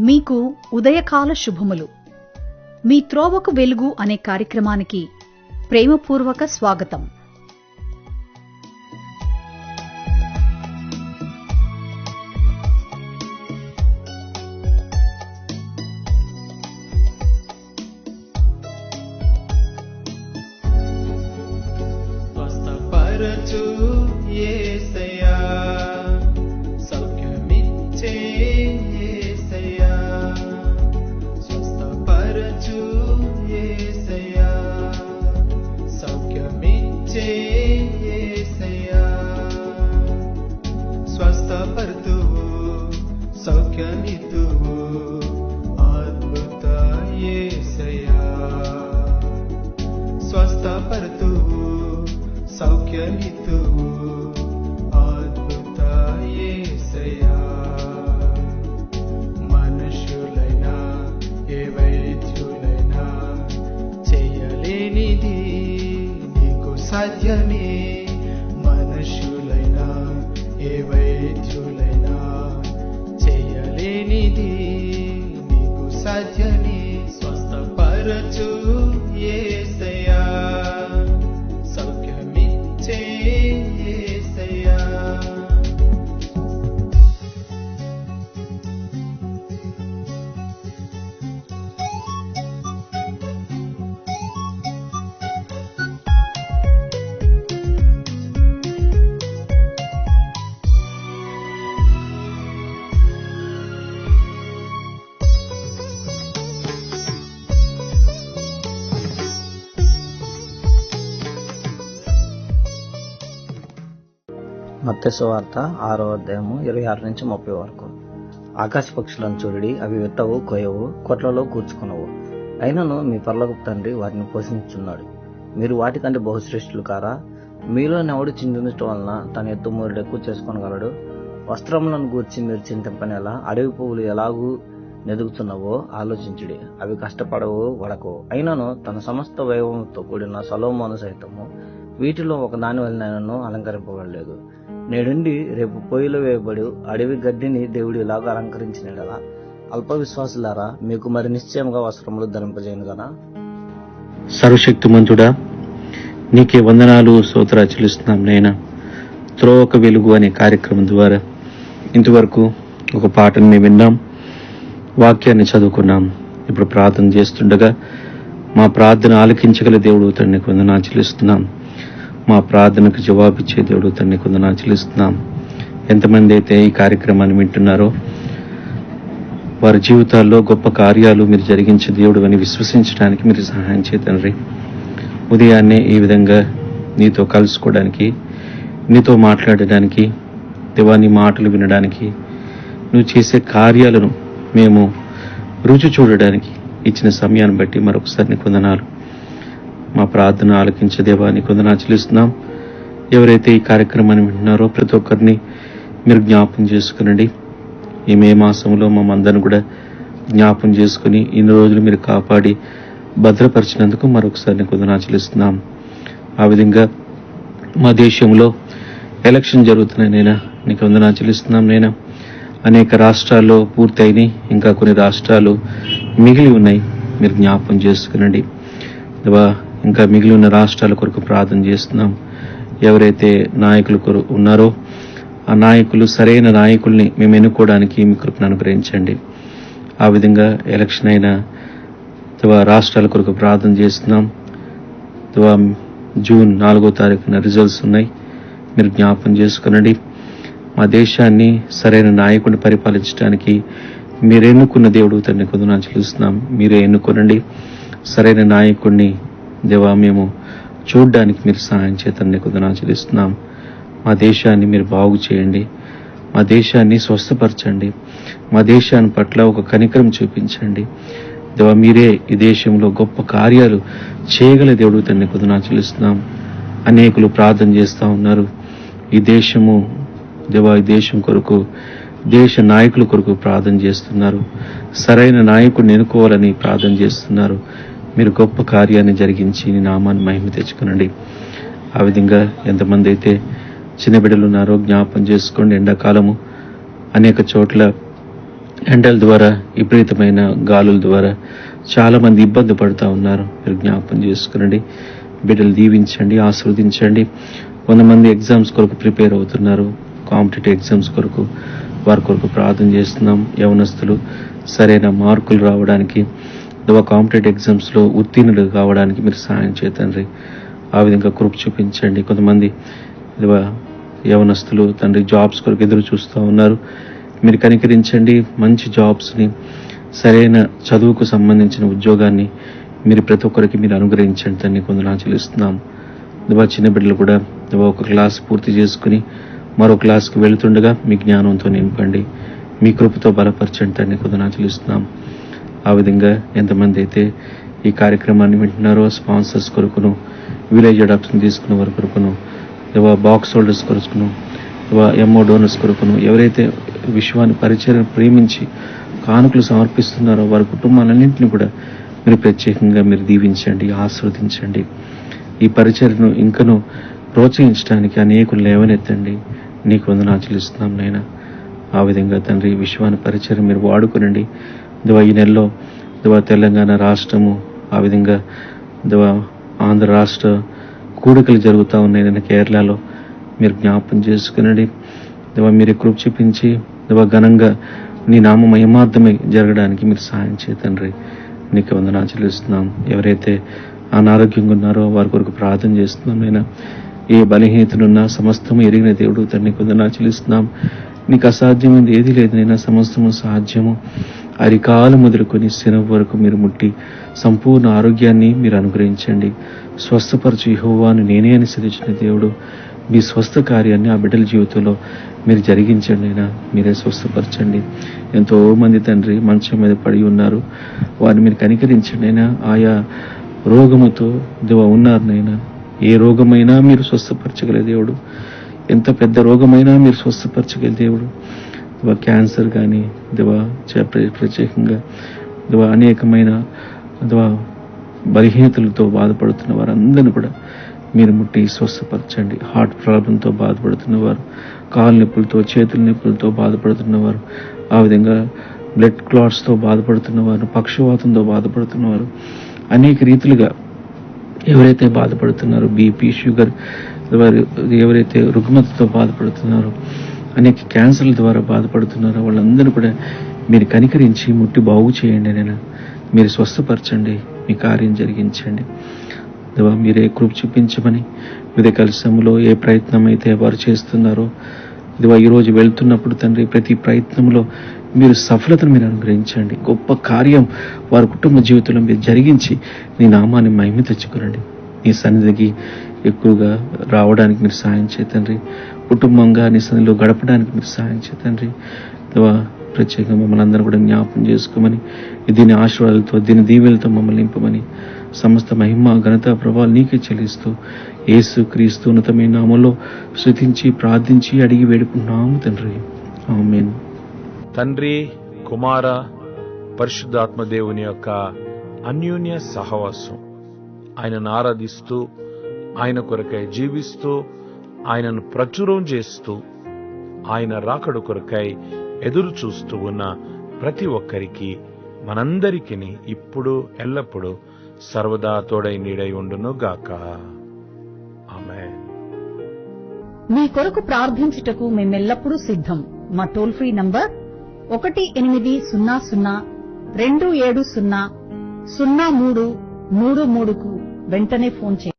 మీకు ఉదయకాల శుభములు. మీ త్రోవకు వెలుగు అనే కార్యక్రమానికి ప్రేమపూర్వక స్వాగతం. స్వస్థపరచు యేసయ్యా, సౌఖ్యమిచ్చే యేసయ్యా, స్వస్థపరచు యేసయ్యా, సౌఖ్యమిచ్చే యేసయ్యా, స్వస్థపరుతువు సౌఖ్యమితువు అద్భుత యేసయ్యా, స్వస్థపరుతువు సౌఖ్యమితువు అద్భుత యేసయ్యా. మనుషులైనా ఏ వైద్యులైనా చేయలేనిది నీకు సాధ్యమే. మనుషులైనా ఏ వైద్యులైనా చేయలేనిది నీకు సాధ్యమే. స్వస్థపరచు యేసయ్యా, సౌఖ్యమిచ్చే యేసయ్యా. మత్తయి సువార్త 6వ అధ్యాయము 26 నుంచి 30 వరకు. ఆకాశ పక్షులను చూడడి, అవి విత్తవు, కొయ్యవు, కొట్లలో కూర్చుకునవు, అయినను మీ పరలోకపు తండ్రి వాటిని పోషించున్నాడు. మీరు వాటికంటే బహుశ్రేష్ఠులు కారా? మీలో ఎవడు చింతించటం వలన తన ఎత్తు మూరెడు ఎక్కువ చేసుకొనగలడు? వస్త్రములను గూర్చి మీరు చింతింపనేలా? అడవి పువ్వులు ఎలాగూ నెదుగుతున్నావో ఆలోచించుడి. అవి కష్టపడవు, వడకవు. అయినను తన సమస్త వైభవంతో కూడిన సొలొమోను సైతము వీటిలో ఒక దాని వలనైనను అలంకరింపబడలేదు. నేడుండి రేపు పొయ్యిలో వేయబడి అడవి గడ్డిని దేవుడు ఇలాగ అలంకరించినడలా, అల్ప విశ్వాసులారా, మీకు మరి నిశ్చయముగా వస్త్రములు ధరింపజేయను గనా? సర్వశక్తిమంతుడా, నీకే వందనాలు, స్తోత్రాలు చెల్లిస్తున్నాం నైనా. త్రోవక వెలుగు అనే కార్యక్రమం ద్వారా ఇంతవరకు ఒక పాటను మేము విన్నాం, వాక్యాన్ని చదువుకున్నాం. ఇప్పుడు ప్రార్థన చేస్తుండగా మా ప్రార్థన ఆలకించగల దేవుడు తండ్రికి వందనాలు చెల్లిస్తున్నాం. మా ప్రార్థనకు జవాబిచ్చే దేవుడు తండ్రికి వందనాలు చెల్లిస్తున్నాం. ఎంతమంది అయితే ఈ కార్యక్రమాన్ని వింటున్నారో వారి జీవితాల్లో గొప్ప కార్యాలు మీరు జరిగించే దేవుడు అని విశ్వసించడానికి మీరు సహాయం చేయ తండ్రి. ఉదయాన్నే ఈ విధంగా నీతో కలుసుకోవడానికి, నీతో మాట్లాడడానికి, దేవాని మాటలు వినడానికి, నువ్వు చేసే కార్యాలను మేము రుచి చూడడానికి ఇచ్చిన సమయాన్ని బట్టి మరొకసారి నీకు వందనాలు. మా ప్రార్థన ఆలకించే దేవానికి వందనాలు చెల్లిస్తున్నాం. ఎవరైతే ఈ కార్యక్రమాన్ని వింటున్నారో ప్రతి ఒక్కరిని మీరు జ్ఞాపం చేసుకునండి. ఈ మే మాసంలో మమ్మందరిని కూడా జ్ఞాపం చేసుకుని ఇన్ని రోజులు మీరు కాపాడి భద్రపరిచినందుకు మరొకసారి నీకు వందనాలు చెల్లిస్తున్నాం. ఆ విధంగా మా దేశంలో ఎలక్షన్ జరుగుతున్నాయి నైనా, నీకు వందనాలు చెల్లిస్తున్నాం నైనా. అనేక రాష్ట్రాల్లో పూర్తయినాయి, ఇంకా కొన్ని రాష్ట్రాలు మిగిలి ఉన్నాయి. మీరు జ్ఞాపం చేసుకునండి. ఇంకా మిగిలి ఉన్న రాష్ట్రాల కొరకు ప్రార్థన చేస్తున్నాం. ఎవరైతే నాయకులు ఉన్నారో ఆ నాయకులు, సరైన నాయకుల్ని మేము ఎన్నుకోవడానికి మీ కృపను అనుగ్రహించండి. ఆ విధంగా ఎలక్షన్ అయిన రాష్ట్రాల కొరకు ప్రార్థన చేస్తున్నాం. జూన్ 4వ తారీఖున రిజల్ట్స్ ఉన్నాయి. మీరు జ్ఞాపం చేసుకునండి. మా దేశాన్ని సరైన నాయకుడిని పరిపాలించడానికి మీరు ఎన్నుకున్న దేవుడు తండ్రి వందనాలు చెల్లిస్తున్నాం. మీరే ఎన్నుకోనండి సరైన నాయకుడిని. దేవా, మేము చూడ్డానికి మీరు సహాయం చేతండి వందనాలు చెల్లిస్తున్నాం. మా దేశాన్ని మీరు బాగు చేయండి. మా దేశాన్ని స్వస్థపరచండి. మా దేశాన్ని పట్ల ఒక కనికరం చూపించండి. దేవా, మీరే ఈ దేశంలో గొప్ప కార్యాలు చేయగల దేవుడు తండ్రి వందనాలు చెల్లిస్తున్నాం. అనేకులు ప్రార్థన చేస్తూ ఉన్నారు. ఈ దేశము దేవా, ఈ దేశం కొరకు, దేశ నాయకుల కొరకు ప్రార్థన చేస్తున్నారు. సరైన నాయకుడిని ఎన్నుకోవాలని ప్రార్థన చేస్తున్నారు. మీరు గొప్ప కార్యాన్ని జరిగించి నీ నామాన్ని మహిమ తెచ్చుకునండి. ఆ విధంగా ఎంతమంది అయితే చిన్న బిడ్డలు ఉన్నారో జ్ఞాపం చేసుకోండి. ఎండాకాలము అనేక చోట్ల ఎండల ద్వారా, విపరీతమైన గాలుల ద్వారా చాలా మంది ఇబ్బంది పడుతూ ఉన్నారు. మీరు జ్ఞాపకం చేసుకునండి, బిడ్డలు దీవించండి, ఆశీర్వదించండి. కొంతమంది ఎగ్జామ్స్ కొరకు ప్రిపేర్ అవుతున్నారు, కాంపిటేటివ్ ఎగ్జామ్స్ కొరకు, వారి కొరకు ప్రార్థన చేస్తున్నాం. యవనస్తులు సరైన మార్కులు రావడానికి, కాంపిటేటివ్ ఎగ్జామ్స్లో ఉత్తీర్ణులు కావడానికి మీరు సహాయం చేయండి. ఆ విధంగా కృప చూపించండి. కొంతమంది యవనస్తులు తండ్రి జాబ్స్ కొరకు ఎదురు చూస్తూ ఉన్నారు. మీరు కనికరించండి, మంచి జాబ్స్ని, సరైన చదువుకు సంబంధించిన ఉద్యోగాన్ని మీరు ప్రతి ఒక్కరికి మీరు అనుగ్రహించండి. తండ్రి కొందరు చెల్లిస్తున్నాం. చిన్న బిడ్డలు కూడా ఒక క్లాస్ పూర్తి చేసుకుని మరో క్లాస్కి వెళుతుండగా మీ జ్ఞానంతో నింపండి, మీ కృపతో బలపరచండి. తండ్రి కొందరు చెల్లిస్తున్నాం. ఆ విధంగా ఎంతమంది అయితే ఈ కార్యక్రమాన్ని వింటున్నారో, స్పాన్సర్స్ కొరకును, విలేజ్ అడాప్షన్ తీసుకున్న వారి కొరకును, బాక్స్ హోల్డర్స్ కొరకును, ఎంఓ డోనర్స్ కొరకును, ఎవరైతే విశ్వాన్ని పరిచయం ప్రేమించి కానుకలు సమర్పిస్తున్నారో వారి కుటుంబాలన్నింటినీ కూడా మీరు ప్రత్యేకంగా మీరు దీవించండి, ఆశీర్వదించండి. ఈ పరిచర్ను ఇంకనూ ప్రోత్సహించడానికి అనేకులు లేవనెత్తండి. నీకు వందనాలు చెల్లిస్తున్నాం నాయనా. ఆ విధంగా తండ్రి విశ్వాన్ని పరిచయం మీరు వాడుకునండి. ఈ నెలలో తెలంగాణ రాష్ట్రము, ఆ విధంగా ఆంధ్ర రాష్ట్ర కూడికలు జరుగుతూ ఉన్నాయి. నేను కేరళలో మీరు జ్ఞాపకం చేసుకునండి. మీరు కృప చూపించి ఘనంగా నీ నామ మహిమార్థమై జరగడానికి మీరు సహాయం చేయండి. నీకు వందనాలు చెల్లిస్తున్నాం. ఎవరైతే అనారోగ్యంగా ఉన్నారో వారి కొరకు ప్రార్థన చేస్తున్నాం. నేను ఏ బలహీనతలున్నా సమస్తము ఎరిగిన దేవుడు తండ్రి వందనాలు చెల్లిస్తున్నాం. నీకు అసాధ్యమైంది ఏది లేదు నైనా, సమస్తము సాధ్యము. అరికాలు మొదలుకొని శిరము వరకు మీరు ముట్టి సంపూర్ణ ఆరోగ్యాన్ని మీరు అనుగ్రహించండి. స్వస్థపరచు యెహోవాను నేనే అని సెలవిచ్చిన దేవుడు, మీ స్వస్థ కార్యాన్ని ఆ బిడ్డల జీవితంలో మీరు జరిగించండి అయినా, మీరే స్వస్థపరచండి. ఎంతో మంది తండ్రి మంచం మీద పడి ఉన్నారు, వారిని మీరు కనికరించండి అయినా. ఆయా రోగముతో ఉన్నారు నైనా. ఏ రోగమైనా మీరు స్వస్థపరచగల దేవుడు, ఎంత పెద్ద రోగమైనా మీరు స్వస్థపరచగల దేవుడు. క్యాన్సర్ కానీ ప్రత్యేకంగా అనేకమైన బలహీనతలతో బాధపడుతున్న వారందరినీ కూడా మీరు ముట్టి స్వస్థపరచండి. హార్ట్ ప్రాబ్లంతో బాధపడుతున్నవారు, కాలు నొప్పులతో, చేతుల నొప్పులతో బాధపడుతున్నవారు, ఆ విధంగా బ్లడ్ క్లాట్స్తో బాధపడుతున్నవారు, పక్షవాతంతో బాధపడుతున్నవారు, అనేక రీతిలుగా ఎవరైతే బాధపడుతున్నారో, బీపీ, షుగర్, ఎవరైతే రుగ్మతతో బాధపడుతున్నారో, అనేక క్యాన్సర్ల ద్వారా బాధపడుతున్నారో వాళ్ళందరూ కూడా మీరు కనికరించి ముట్టి బాగు చేయండి. నేను మీరు స్వస్థపరచండి, మీ కార్యం జరిగించండి. మీరే కృప చూపించమని ఉదయకాల సమయంలో ఏ ప్రయత్నం అయితే వారు చేస్తున్నారో, ఈరోజు వెళ్తున్నప్పుడు తండ్రి ప్రతి ప్రయత్నంలో మీరు సఫలతను మీరు అనుగ్రహించండి. గొప్ప కార్యం వారి కుటుంబ జీవితంలో మీరు జరిగించి నీ నామాన్ని మహిమ తెచ్చుకునండి. నీ సన్నిధికి ఎక్కువగా రావడానికి మీరు సాయం చేయండి. కుటుంబంగా నీ సన్నిధిలో గడపడానికి మీరు సాయం చేయండి. ప్రత్యేకంగా మమ్మల్ని అందరూ కూడా జ్ఞాపకం చేసుకోమని, దీని ఆశీర్వాదాలతో, దీని దీవెలతో మమ్మల్ని నింపమని, సమస్త మహిమ ఘనత ప్రభావాలు నీకే చెల్లిస్తూ యేసు క్రీస్తు ఉన్నతమైన నామములో స్తుతించి ప్రార్థించి అడిగి వేడుకుంటున్నాము తండ్రి, ఆమేన్. తండ్రి, కుమార, పరిశుద్ధాత్మ దేవుని యొక్క అన్యోన్య సహవాసం, ఆయనను ఆరాధిస్తూ, ఆయన కొరకై జీవిస్తూ, ఆయనను ప్రచురం చేస్తూ, ఆయన రాకడ కొరకై ఎదురు చూస్తూ ఉన్న ప్రతి ఒక్కరికి, మనందరికీ ఇప్పుడు ఎల్లప్పుడూ సర్వదా తోడై నీడై ఉండును గాక. ఆమేన్. మీ కొరకు ప్రార్థించుటకు మేమెల్లప్పుడూ సిద్ధం. మా టోల్ ఫ్రీ నంబర్ 1800-270-0333కు వెంటనే ఫోన్ చేయండి.